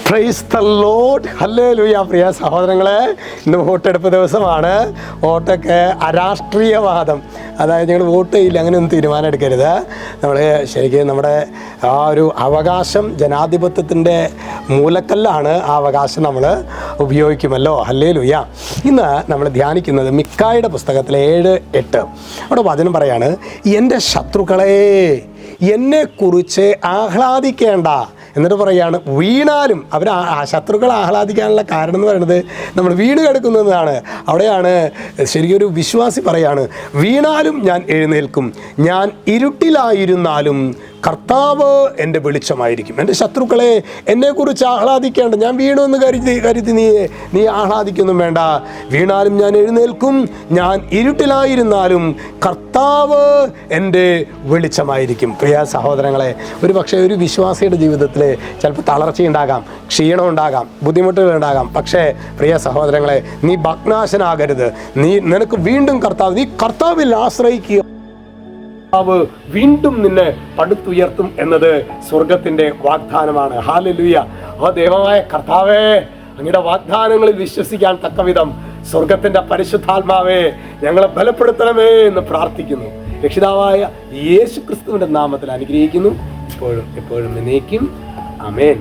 Price the lord, hallelujah. പ്രിയ സഹോദരങ്ങളെ, ഇന്ന് വോട്ടെടുപ്പ് ദിവസമാണ്. വോട്ടൊക്കെ അരാഷ്ട്രീയവാദം, അതായത് ഞങ്ങൾ വോട്ട് ചെയ്യില്ല അങ്ങനെയൊന്നും തീരുമാനം എടുക്കരുത്. നമ്മൾ ശരിക്കും നമ്മുടെ ആ ഒരു അവകാശം ജനാധിപത്യത്തിൻ്റെ മൂലക്കല്ലാണ്. ആ അവകാശം നമ്മൾ ഉപയോഗിക്കുമല്ലോ. ഹല്ലേലൂയ. ഇന്ന് നമ്മൾ ധ്യാനിക്കുന്നത് മിക്കായുടെ പുസ്തകത്തിലെ 7:8. അവിടെ വചനം പറയാണ്, എൻ്റെ ശത്രുക്കളെ എന്നെക്കുറിച്ച് ആഹ്ലാദിക്കേണ്ട. എന്നിട്ട് പറയാണ്, വീണാലും അവർ ശത്രുക്കൾ ആഹ്ലാദിക്കാനുള്ള കാരണം എന്ന് പറയുന്നത് നമ്മൾ വീണ് കിടക്കുന്നതാണ്. അവിടെയാണ് ശരിക്കും ഒരു വിശ്വാസി പറയാണ്, വീണാലും ഞാൻ എഴുന്നേൽക്കും, ഞാൻ ഇരുട്ടിലായിരുന്നാലും കർത്താവ് എൻ്റെ വെളിച്ചമായിരിക്കും. എൻ്റെ ശത്രുക്കളെ എന്നെക്കുറിച്ച് ആഹ്ലാദിക്കേണ്ട. ഞാൻ വീണു എന്ന് കരുതി നീ ആഹ്ലാദിക്കൊന്നും വേണ്ട. വീണാലും ഞാൻ എഴുന്നേൽക്കും, ഞാൻ ഇരുട്ടിലായിരുന്നാലും കർത്താവ് എൻ്റെ വെളിച്ചമായിരിക്കും. പ്രിയ സഹോദരങ്ങളെ, ഒരു പക്ഷേ ഒരു വിശ്വാസിയുടെ ജീവിതത്തിൽ ചിലപ്പോൾ തളർച്ചയുണ്ടാകാം, ക്ഷീണമുണ്ടാകാം, ബുദ്ധിമുട്ടുകളുണ്ടാകാം. പക്ഷേ പ്രിയ സഹോദരങ്ങളെ, നീ ഭഗ്നാശനാകരുത്. നിനക്ക് വീണ്ടും നീ കർത്താവിൽ ആശ്രയിക്കുക. വീണ്ടും നിന്നെ പടുത്തുയർത്തും എന്നത് സ്വർഗത്തിന്റെ വാഗ്ദാനമാണ്. ഹല്ലേലൂയ. ആ ദൈവമായ കർത്താവേ, അങ്ങയുടെ വാഗ്ദാനങ്ങളിൽ വിശ്വസിക്കാൻ തക്കവിധം സ്വർഗത്തിന്റെ പരിശുദ്ധാത്മാവേ ഞങ്ങളെ ബലപ്പെടുത്തണമേ എന്ന് പ്രാർത്ഥിക്കുന്നു. രക്ഷിതാവായ യേശു ക്രിസ്തുവിന്റെ നാമത്തിൽ അനുഗ്രഹിക്കുന്നു, ഇപ്പോഴും എപ്പോഴും എന്നേക്കും. ആമേൻ.